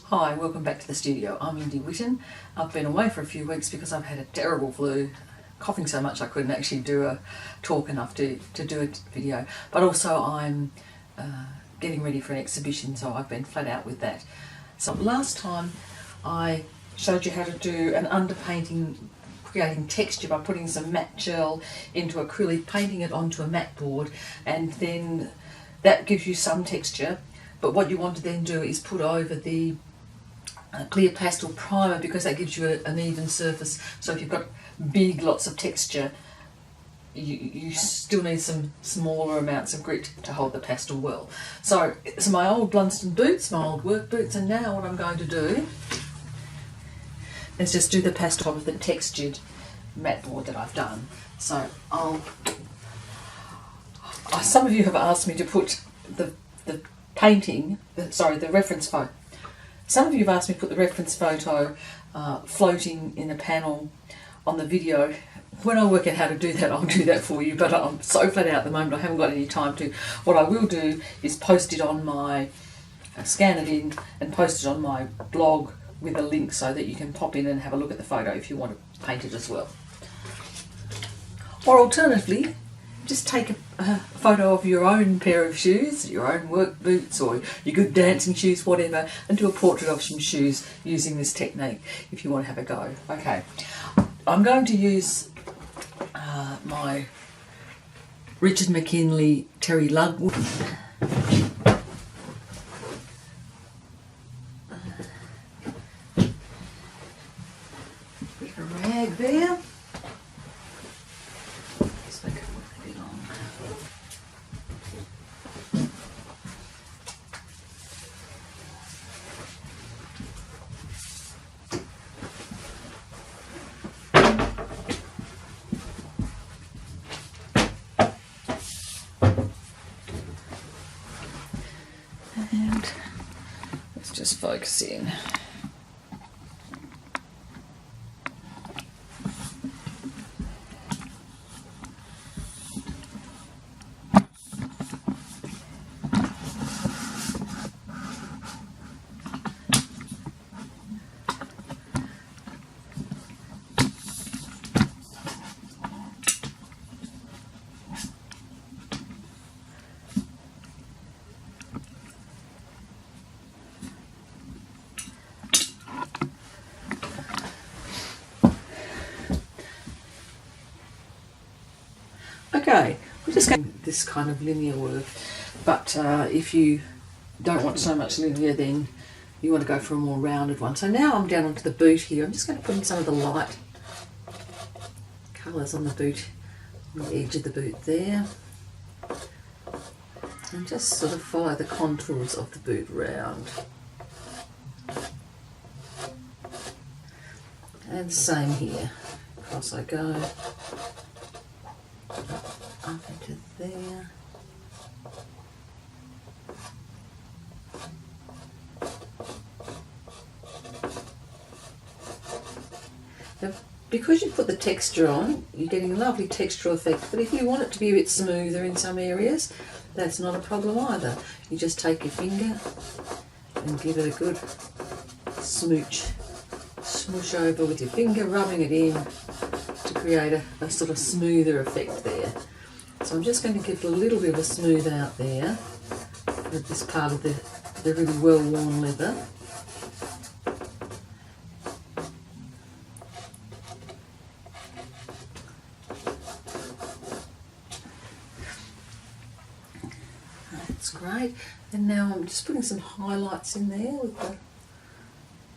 Hi, welcome back to the studio. I'm Lindy Whitten. I've been away for a few weeks because I've had a terrible flu, coughing so much I couldn't actually do a talk enough to do a video. But also I'm getting ready for an exhibition, so I've been flat out with that. So last time I showed you how to do an underpainting, creating texture by putting some matte gel into acrylic, painting it onto a matte board, and then that gives you some texture. But what you want to then do is put over the clear pastel primer, because that gives you an even surface. So if you've got big lots of texture, you still need some smaller amounts of grit to hold the pastel well. So it's my old Blunston boots, my old work boots, and now what I'm going to do is just do the pastel with the textured matte board that I've done. So some of you have asked me to put the reference photo. Some of you have asked me to put the reference photo floating in a panel on the video. When I work out how to do that, I'll do that for you, but I'm so flat out at the moment I haven't got any time to. What I will do is post it on my, scan it in and post it on my blog with a link so that you can pop in and have a look at the photo if you want to paint it as well. Or alternatively, just take a photo of your own pair of shoes, your own work boots or your good dancing shoes, whatever, and do a portrait of some shoes using this technique if you want to have a go. Okay, I'm going to use my Richard McKinley Terry Lugwood. Bit of a rag there. And let's just focus in. Okay, we're just going this kind of linear work, but if you don't want so much linear, then you want to go for a more rounded one. So now I'm down onto the boot here. I'm just going to put in some of the light colours on the boot, on the edge of the boot there, and just sort of follow the contours of the boot round. And same here, across I go. Up into there. Now, because you put the texture on, you're getting a lovely textural effect, but if you want it to be a bit smoother in some areas, that's not a problem either. You just take your finger and give it a good smooch over with your finger, rubbing it in to create a sort of smoother effect there. So I'm just going to give it a little bit of a smooth out there with this part of the really well worn leather. That's great. And now I'm just putting some highlights in there with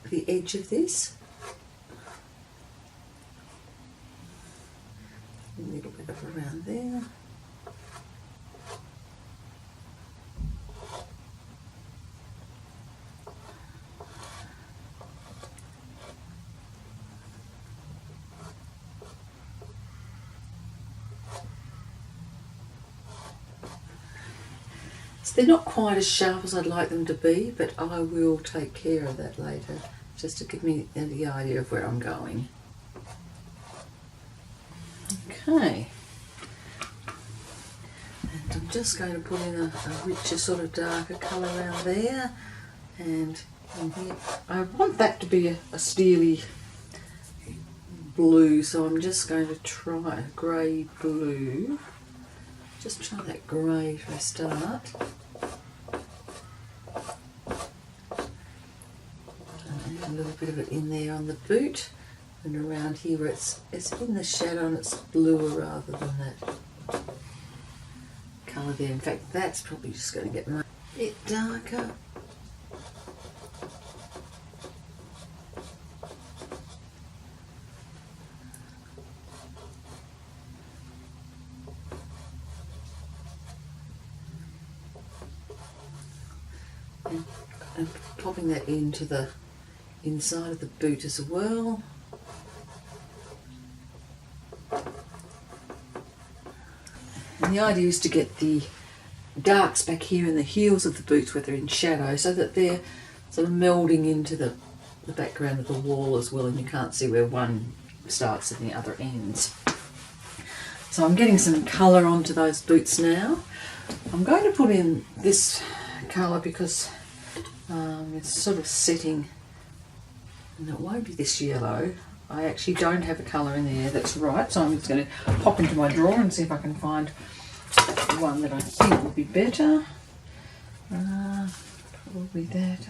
the edge of this. A little bit of around there. So they're not quite as sharp as I'd like them to be, but I will take care of that later, just to give me the idea of where I'm going. Okay, and I'm just going to put in a richer sort of darker colour around there, and And here, I want that to be a steely blue, so I'm just going to try a grey blue. Just try that grey for a start. And a little bit of it in there on the boot and around here where it's in the shadow and it's bluer rather than that colour there. In fact, that's probably just going to get a bit darker. And popping that into the inside of the boot as well. And the idea is to get the darks back here in the heels of the boots where they're in shadow, so that they're sort of melding into the background of the wall as well, and you can't see where one starts and the other ends. So I'm getting some colour onto those boots now. I'm going to put in this colour because it's sort of setting, and it won't be this yellow. I actually don't have a colour in there that's right, so I'm just going to pop into my drawer and see if I can find one that I think will be better. Probably that.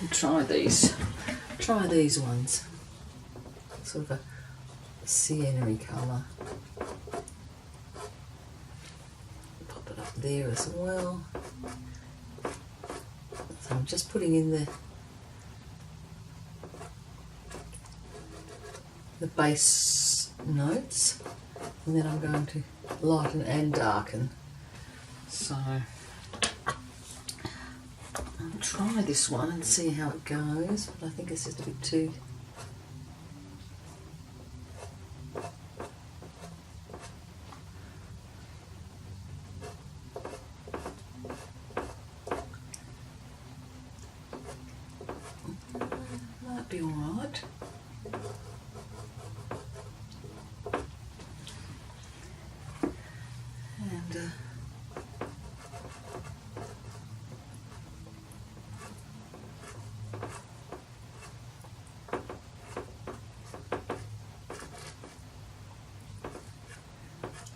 We'll try these. Try these ones. Sort of a sienna-y colour. Pop it up there as well. So I'm just putting in the base notes, and then I'm going to lighten and darken. So I'll try this one and see how it goes, but I think it's just a bit too might be alright. And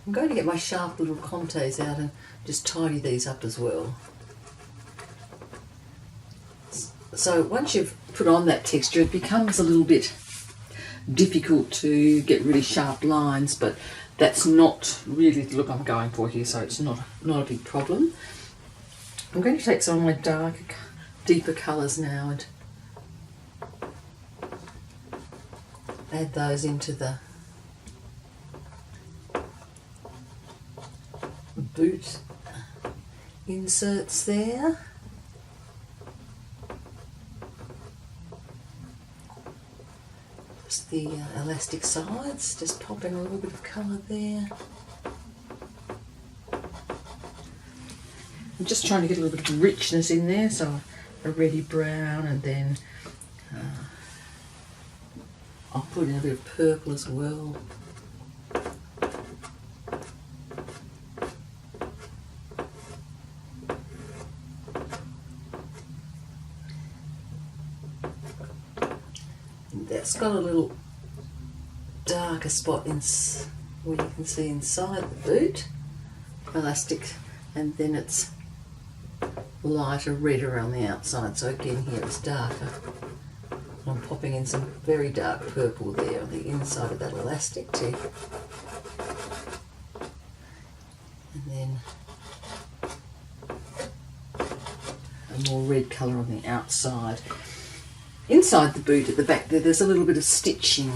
I'm going to get my sharp little contes out and just tidy these up as well. So once you've put on that texture, it becomes a little bit difficult to get really sharp lines, but that's not really the look I'm going for here, so it's not a big problem. I'm going to take some of my darker, deeper colours now and add those into the boot inserts there. Just the elastic sides, just popping a little bit of colour there. I'm just trying to get a little bit of richness in there, so a reddy brown, and then I'll put in a bit of purple as well. That's got a little darker spot where you can see inside the boot, elastic, and then it's lighter red around the outside, so again here it's darker. I'm popping in some very dark purple there on the inside of that elastic too. And then a more red colour on the outside. Inside the boot at the back there's a little bit of stitching.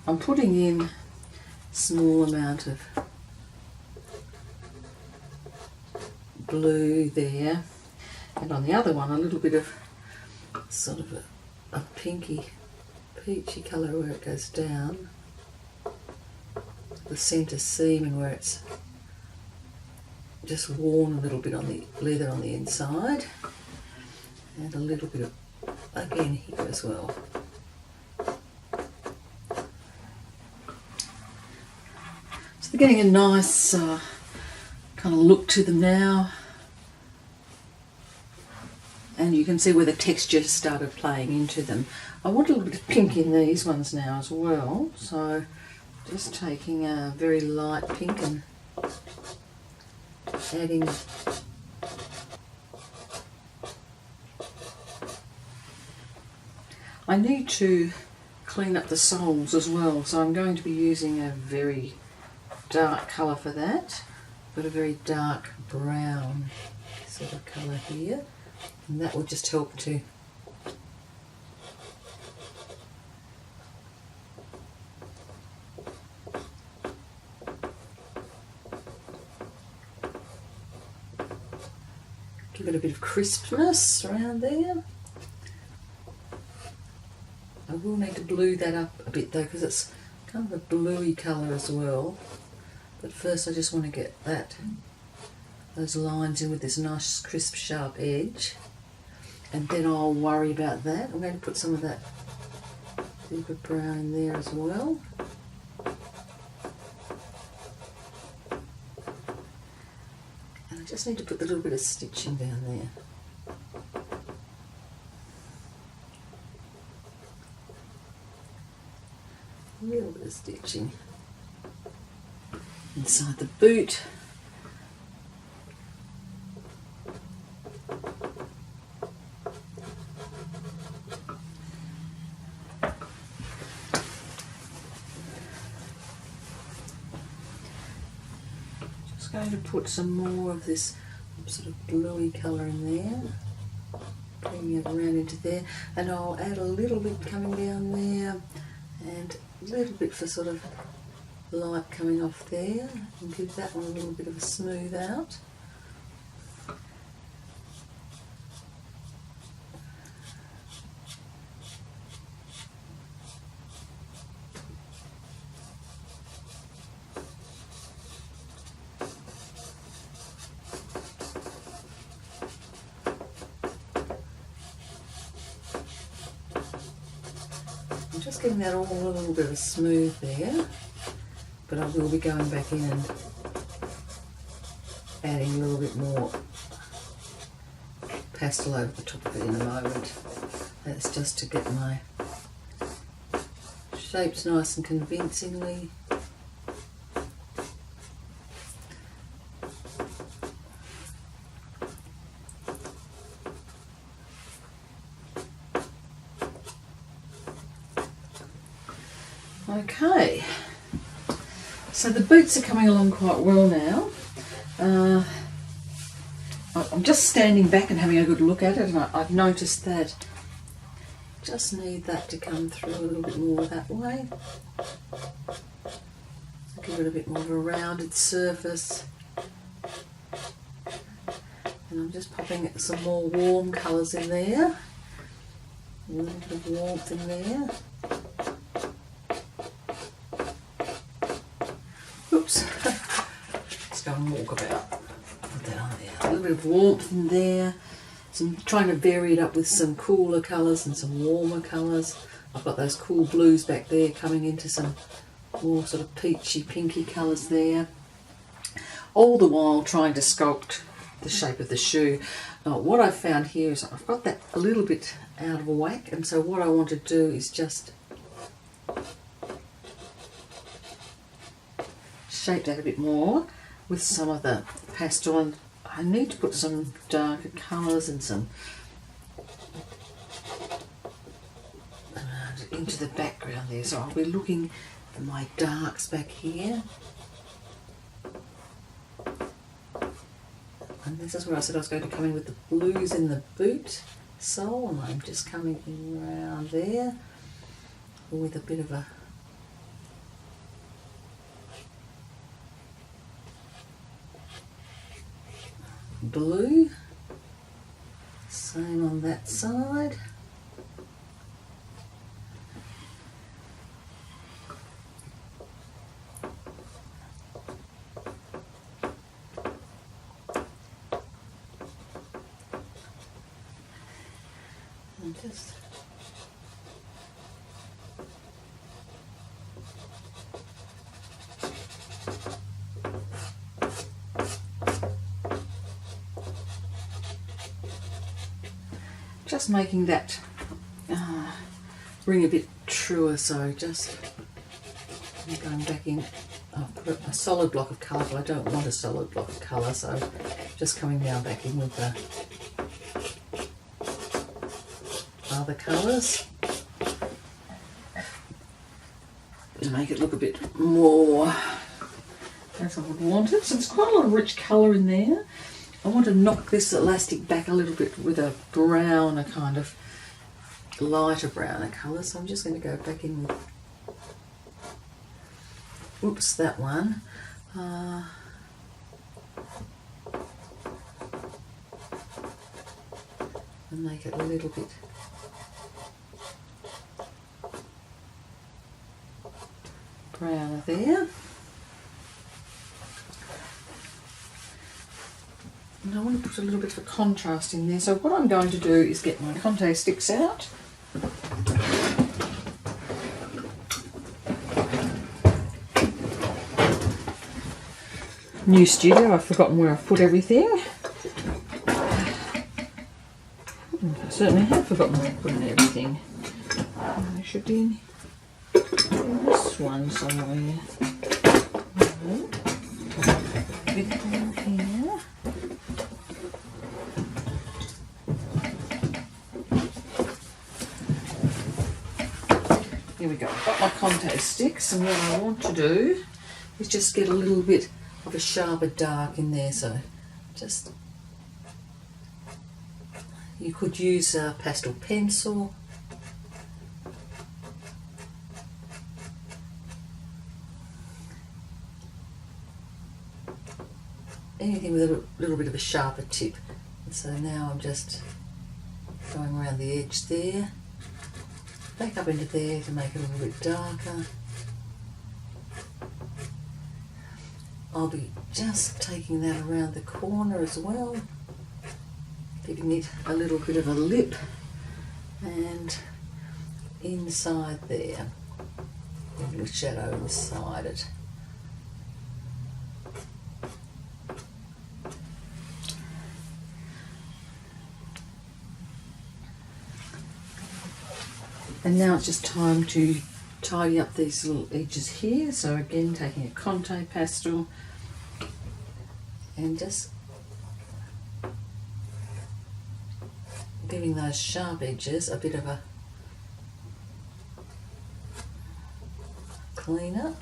I'm putting in a small amount of blue there, and on the other one a little bit of sort of a pinky peachy colour where it goes down the centre seam and where it's just worn a little bit on the leather on the inside, and a little bit of again here as well. So they're getting a nice kind of look to them now. and you can see where the texture started playing into them. I want a little bit of pink in these ones now as well, so just taking a very light pink and adding I need to clean up the soles as well, so I'm going to be using a very dark colour for that, but a very dark brown sort of colour here, and that will just help to give it a bit of crispness around there. I will need to blue that up a bit though, because it's kind of a bluey colour as well. But first I just want to get those lines in with this nice crisp sharp edge, and then I'll worry about that. I'm going to put some of that deeper brown in there as well. And I just need to put a little bit of stitching down there. A little bit of stitching inside the boot. Just going to put some more of this sort of bluey colour in there, bringing it around into there, and I'll add a little bit coming down there and a little bit for sort of light coming off there, and give that one a little bit of a smooth out. I'm just getting that all a little bit of a smooth there, but I will be going back in and adding a little bit more pastel over the top of it in a moment. That's just to get my shapes nice and convincingly. Okay, so the boots are coming along quite well now. I'm just standing back and having a good look at it, and I've noticed that I just need that to come through a little bit more that way. Give it a bit more of a rounded surface. And I'm just popping some more warm colours in there. A little bit of warmth in there. Oops. Let's go and walk about. Put that on there. A little bit of warmth in there. I'm trying to vary it up with some cooler colours and some warmer colours. I've got those cool blues back there coming into some more sort of peachy, pinky colours there. All the while trying to sculpt the shape of the shoe. What I've found here is I've got that a little bit out of whack, and so what I want to do is just shape that a bit more with some of the pastel, and I need to put some darker colours and some into the background there, so I'll be looking for my darks back here. And this is where I said I was going to come in with the blues in the boot sole, and I'm just coming in around there with a bit of a blue. Same on that side. And just just making that ring a bit truer, so just going back in. I've put a solid block of colour, but I don't want a solid block of colour, so just coming down back in with the other colours to make it look a bit more as I would want it. So there's quite a lot of rich colour in there. I want to knock this elastic back a little bit with a browner, kind of lighter browner colour, so I'm just going to go back in with, oops, that one. And make it a little bit browner there. And I want to put a little bit of a contrast in there. So what I'm going to do is get my Conte sticks out. New studio, I've forgotten where I've put everything. I certainly have forgotten where I've put everything. I should be in this one somewhere. A bit more here. Here we go. I've got my Conte sticks, and what I want to do is just get a little bit of a sharper dark in there. So just, you could use a pastel pencil. Anything with a little bit of a sharper tip. And so now I'm just going around the edge there, back up into there to make it a little bit darker. I'll be just taking that around the corner as well, giving it a little bit of a lip, and inside there, a little shadow inside it. And now it's just time to tidy up these little edges here. So again, taking a Conte pastel and just giving those sharp edges a bit of a clean up.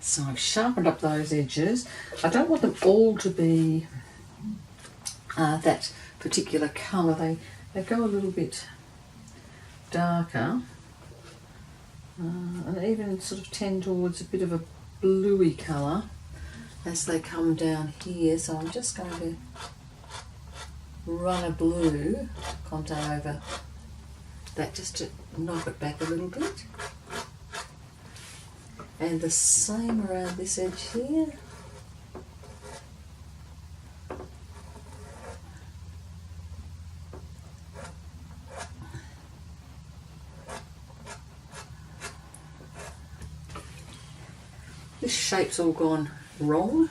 So I've sharpened up those edges. I don't want them all to be that particular colour. They go a little bit darker and even sort of tend towards a bit of a bluey colour as they come down here. So I'm just going to run a blue Conte over that just to knock it back a little bit. And the same around this edge here. This shape's all gone wrong,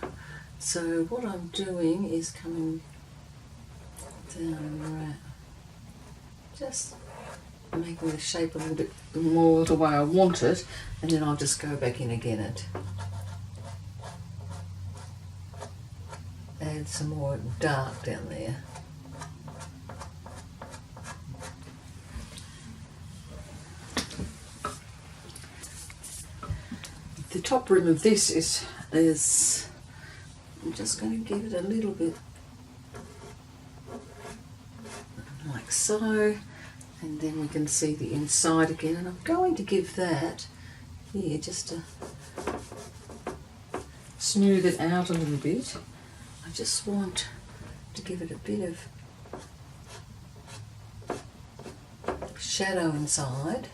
so what I'm doing is coming down right, just making the shape a little bit more the way I want it, and then I'll just go back in again and add some more dark down there. The top rim of this is I'm just going to give it a little bit like so. And then we can see the inside again, and I'm going to give that here just to smooth it out a little bit. I just want to give it a bit of shadow inside,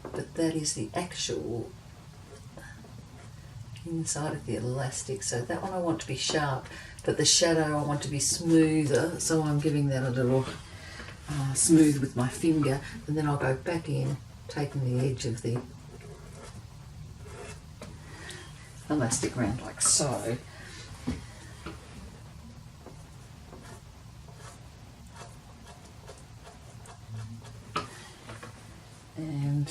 but that is the actual inside of the elastic. So that one I want to be sharp, but the shadow I want to be smoother, so I'm giving that a little smooth with my finger, and then I'll go back in, taking the edge of the elastic round like so. And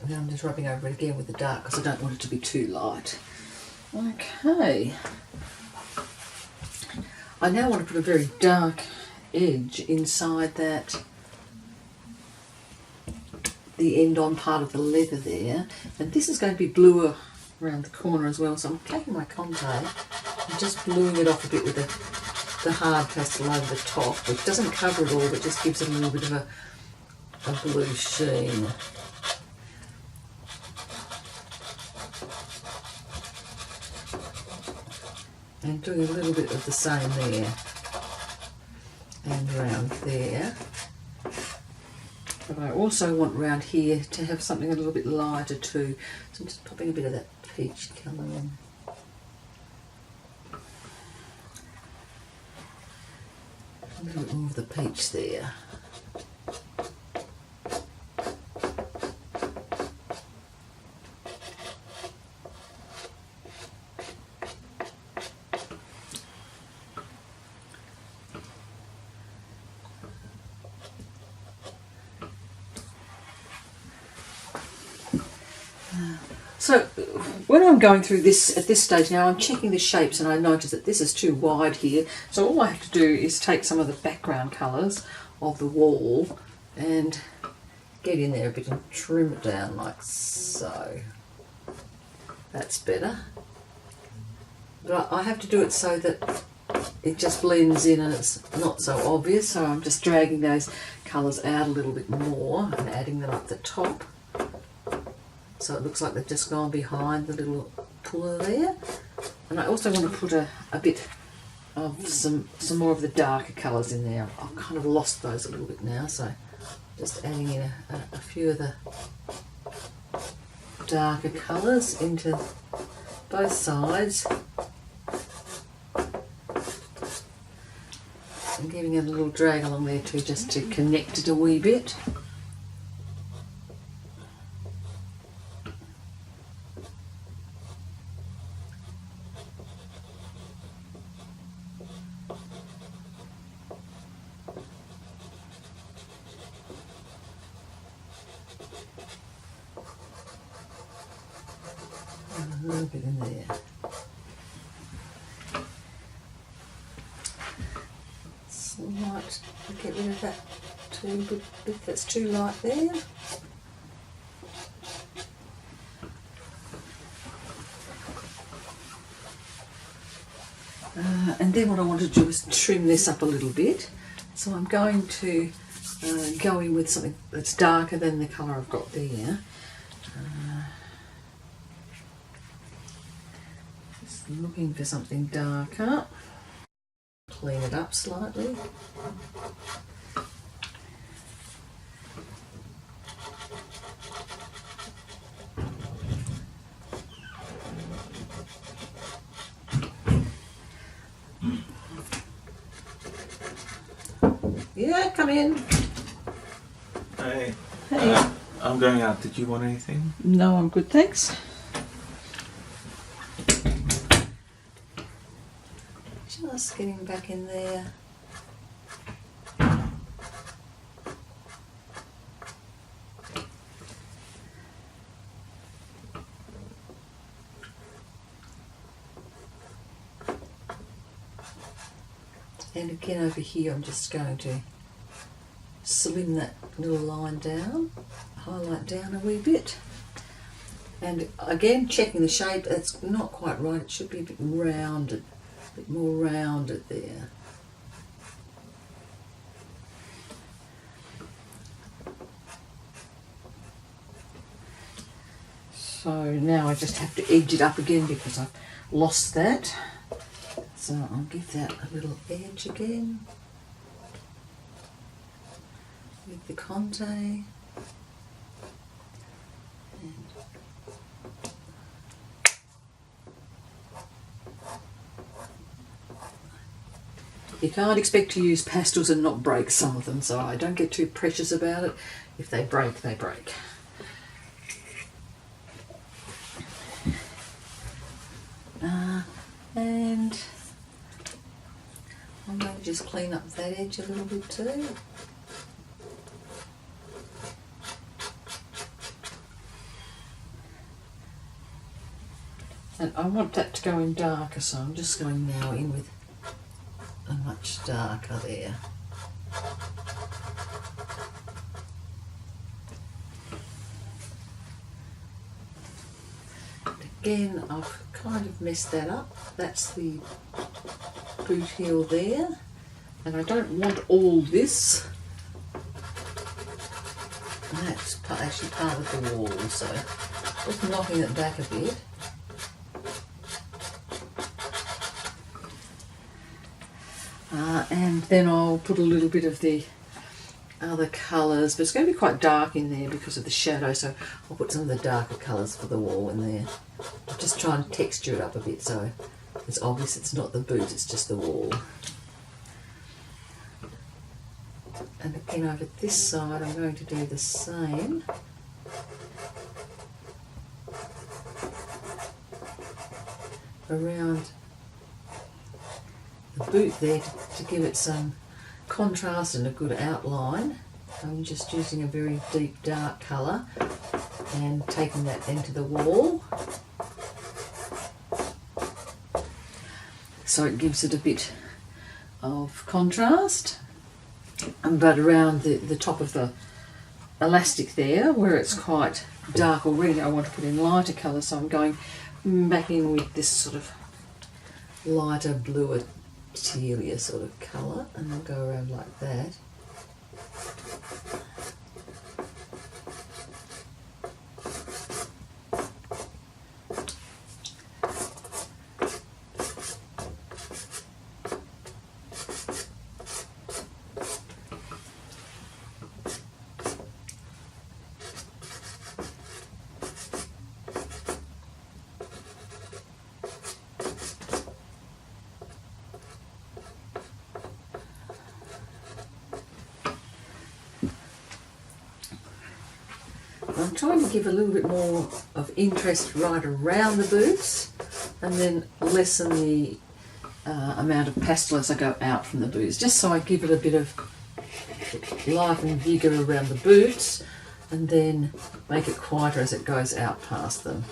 then I'm just rubbing over it again with the dark because I don't want it to be too light. Okay. I now want to put a very dark edge inside that, the end on part of the leather there, and this is going to be bluer around the corner as well, so I'm taking my Conte and just bluing it off a bit with the hard pastel over the top, which doesn't cover it all but just gives it a little bit of a blue sheen. And doing a little bit of the same there and round there. But I also want round here to have something a little bit lighter too. So I'm just popping a bit of that peach colour in. A little bit more of the peach there. So when I'm going through this at this stage now, I'm checking the shapes and I notice that this is too wide here. So all I have to do is take some of the background colours of the wall and get in there a bit and trim it down like so. That's better. But I have to do it so that it just blends in and it's not so obvious. So I'm just dragging those colours out a little bit more and adding them up the top. So it looks like they've just gone behind the little puller there. And I also want to put a bit of some more of the darker colours in there. I've kind of lost those a little bit now, so just adding in a few of the darker colours into both sides. And giving it a little drag along there too, just to connect it a wee bit. A little bit in there. Slight, get rid of that bit that's too light there. And then what I want to do is trim this up a little bit. So I'm going to go in with something that's darker than the colour I've got there. Looking for something darker. Clean it up slightly. Yeah, come in. Hey. Hey. I'm going out. Did you want anything? No, I'm good, thanks. Just getting back in there. And again over here I'm just going to slim that little line down, highlight down a wee bit. And again checking the shape, that's not quite right, it should be a bit rounded. Bit more rounded there. So now I just have to edge it up again because I've lost that. So I'll give that a little edge again. the Conte. And you can't expect to use pastels and not break some of them, so I don't get too precious about it. If they break, they break. And I'm going to just clean up that edge a little bit too. And I want that to go in darker, so I'm just going now in with a much darker there. Again, I've kind of messed that up. That's the boot heel there, and I don't want all this. And that's actually part of the wall, so just knocking it back a bit. And then I'll put a little bit of the other colours, but it's going to be quite dark in there because of the shadow, so I'll put some of the darker colours for the wall in there. I'll just try and texture it up a bit so it's obvious it's not the boot, it's just the wall. And again over this side I'm going to do the same. Around the boot there to give it some contrast and a good outline. I'm just using a very deep dark colour and taking that into the wall, so it gives it a bit of contrast. But around the top of the elastic there, where it's quite dark already, I want to put in lighter colour, so I'm going back in with this sort of lighter bluer tealier sort of colour, and I'll go around like that. I'm trying to give a little bit more of interest right around the boots, and then lessen the amount of pastel as I go out from the boots, just so I give it a bit of life and vigour around the boots, and then make it quieter as it goes out past them.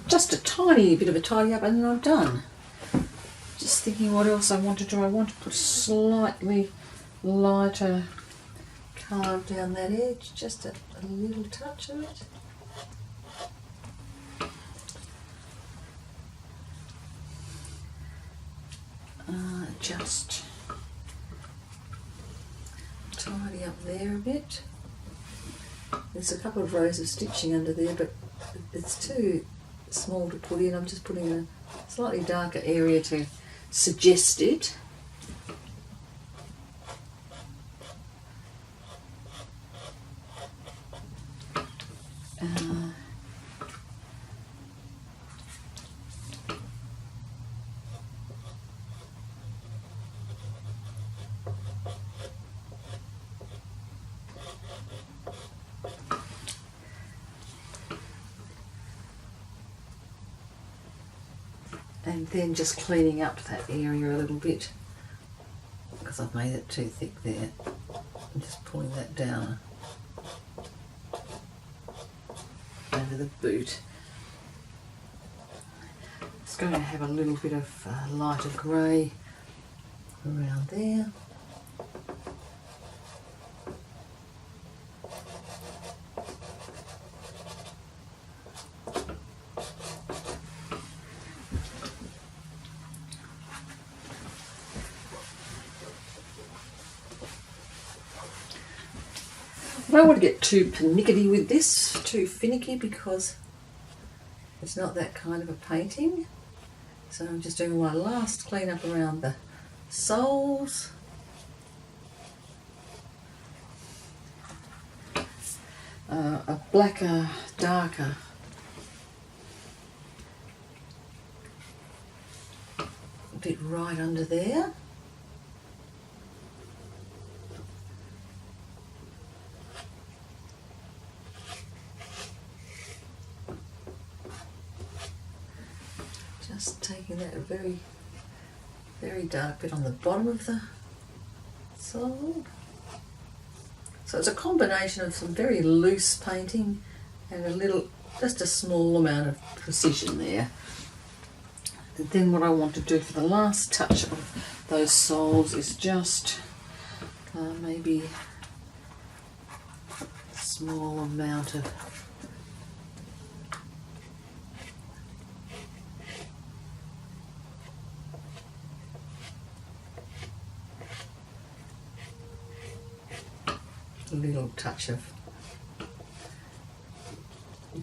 Just a tiny bit of a tidy up and then I'm done. Just thinking what else I want to do. I want to put slightly lighter colour down that edge, just a little touch of it. Just tidy up there a bit. There's a couple of rows of stitching under there, but it's too small to put in. I'm just putting a slightly darker area to suggest it. And then just cleaning up that area a little bit, because I've made it too thick there. I'm just pulling that down over the boot. It's going to have a little bit of lighter grey around there. I don't want to get too pernickety with this, too finicky, because it's not that kind of a painting. So I'm just doing my last clean up around the soles. A blacker, darker bit right under there. Just taking that very, very dark bit on the bottom of the sole. So it's a combination of some very loose painting and just a small amount of precision there. And then what I want to do for the last touch of those soles is just maybe a small amount of little touch of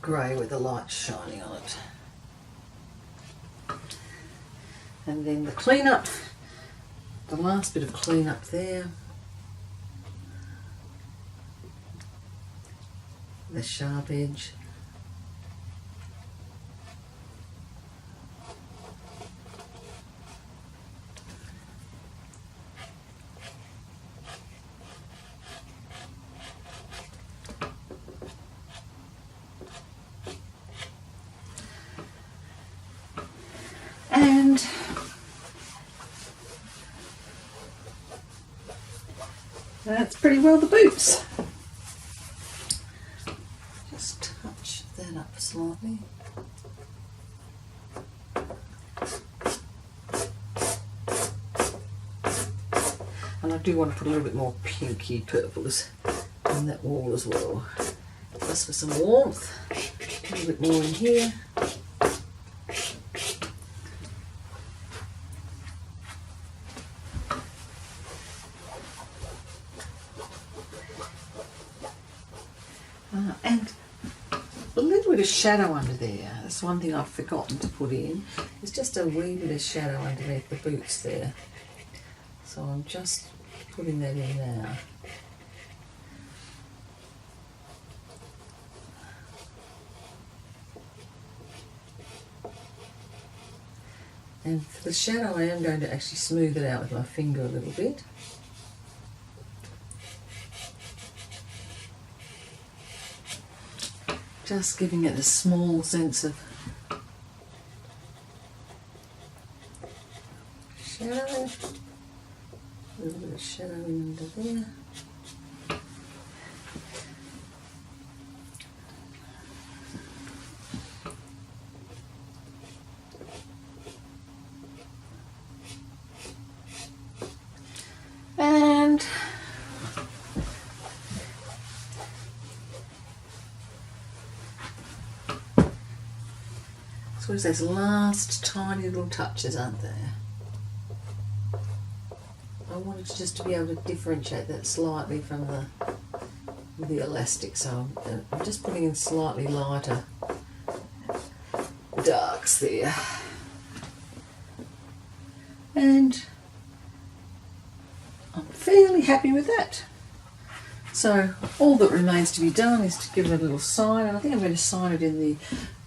grey with the light shining on it. And then the cleanup, the last bit of cleanup there, the sharp edge. And that's pretty well the boots. Just touch that up slightly. And I do want to put a little bit more pinky purples on that wall as well. Just for some warmth. A little bit more in here. And a little bit of shadow under there. That's one thing I've forgotten to put in. It's just a wee bit of shadow underneath the boots there. So I'm just putting that in now. And for the shadow I am going to actually smooth it out with my finger a little bit. Just giving it a small sense of shadow, a little bit of shadow in under there. And so it's those last tiny little touches, aren't there? I wanted just to be able to differentiate that slightly from the elastic, so I'm just putting in slightly lighter darks there. And I'm fairly happy with that. So all that remains to be done is to give it a little sign, and I think I'm going to sign it in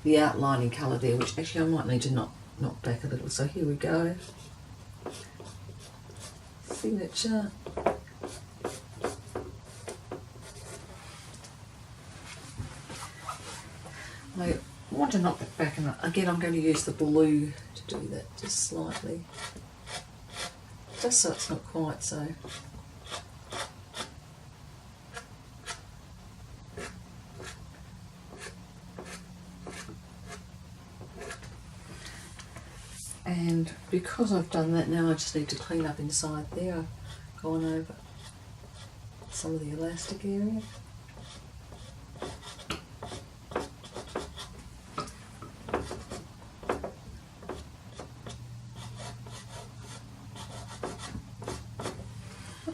the outlining colour there, which actually I might need to knock back a little. So here we go. Signature. I want to knock that back, and again I'm going to use the blue to do that just slightly, just so it's not quite so. And because I've done that now, I just need to clean up inside there. I've gone over some of the elastic area.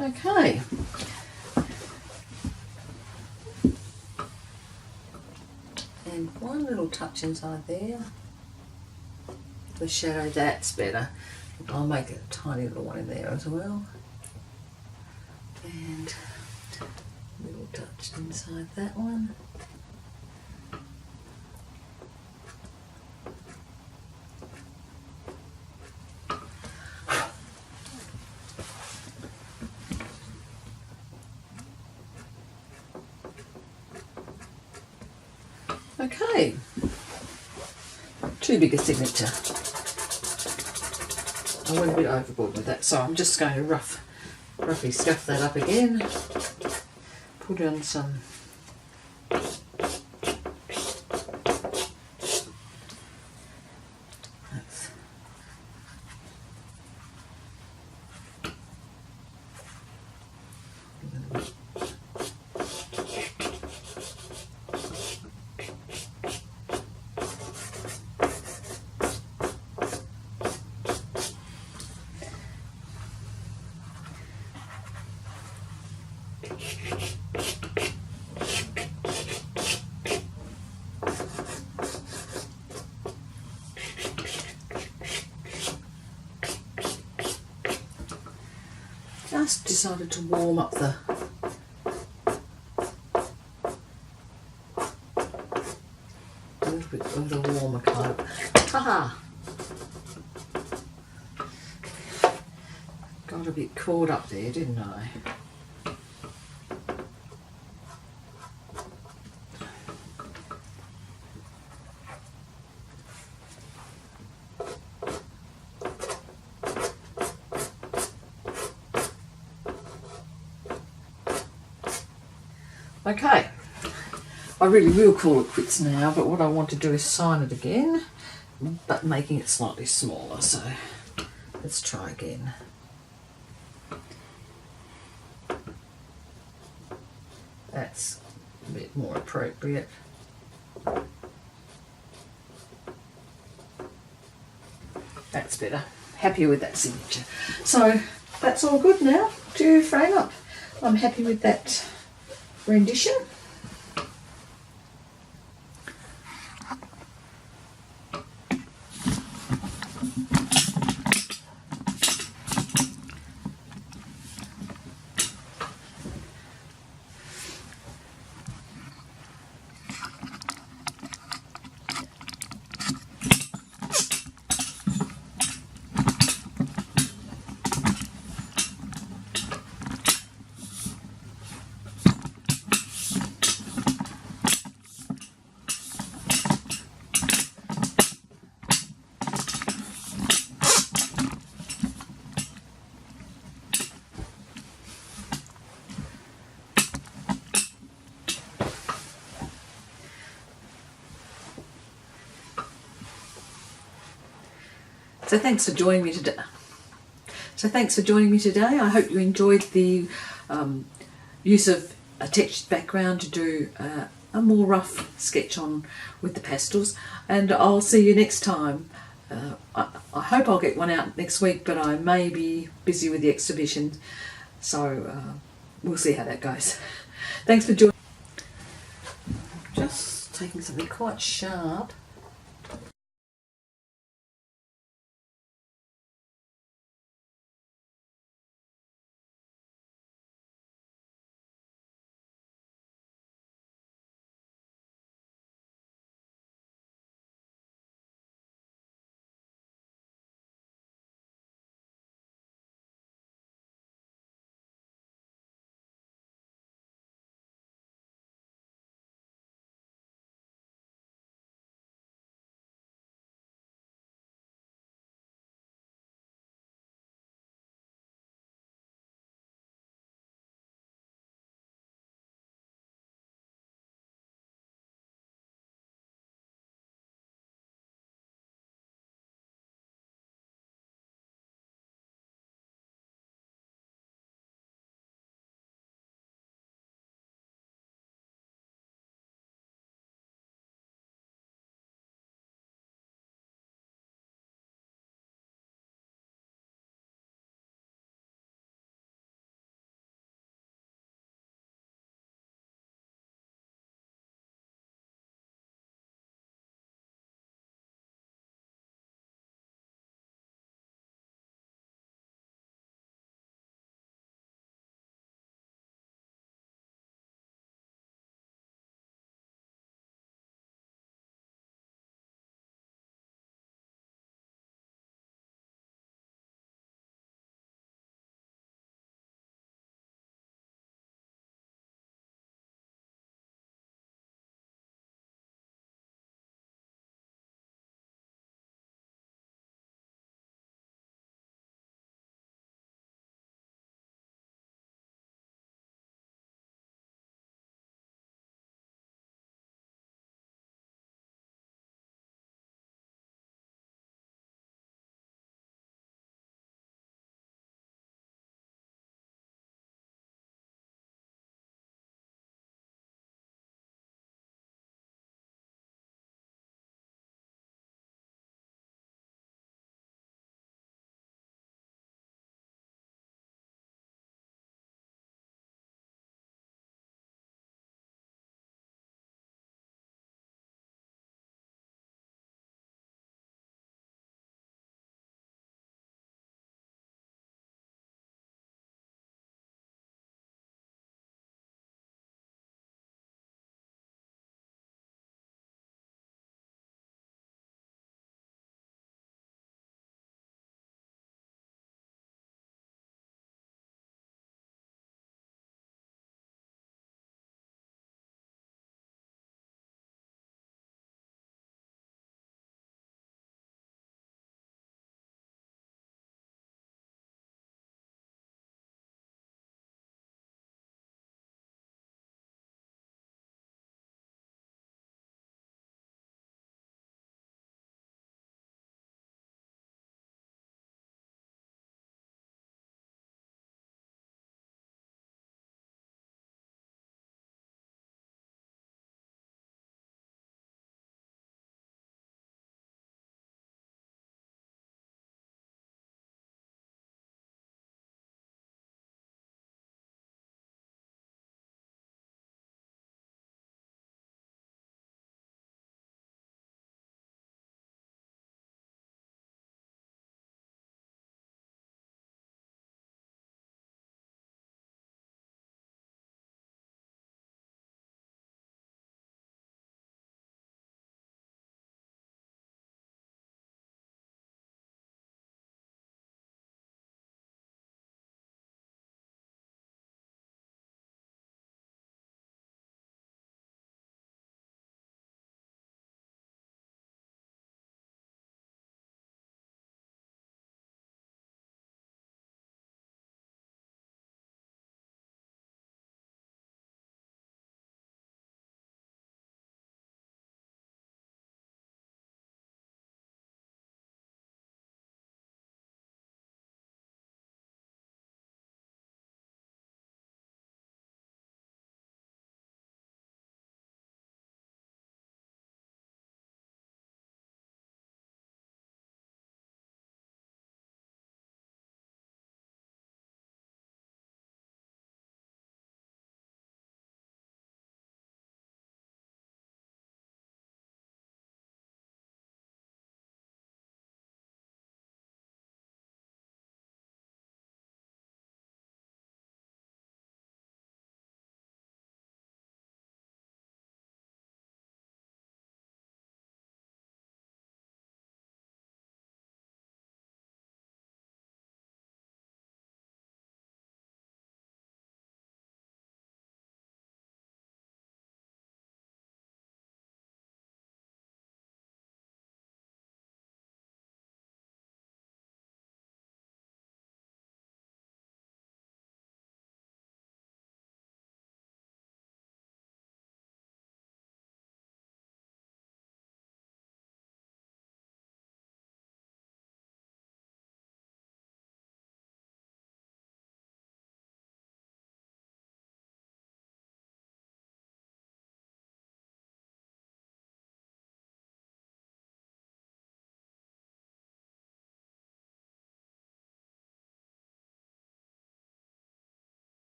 Okay. little touch inside there. The shadow, that's better. I'll make a tiny little one in there as well. And a little touch inside that one. Okay, too big a signature. I went a bit overboard with that, so I'm just going to roughly scuff that up again. Put on some just decided to warm up a little bit of the warmer coat. Haha! Got a bit caught up there, didn't I? Okay, I really will call it quits now, but what I want to do is sign it again, but making it slightly smaller, so let's try again. That's a bit more appropriate. That's better. Happy with that signature. So that's all good now to frame up. I'm happy with that rendition. So thanks for joining me today. I hope you enjoyed the use of a textured background to do a more rough sketch on with the pastels, and I'll see you next time. I hope I'll get one out next week, but I may be busy with the exhibition, so we'll see how that goes. Thanks for joining. Just taking something quite sharp.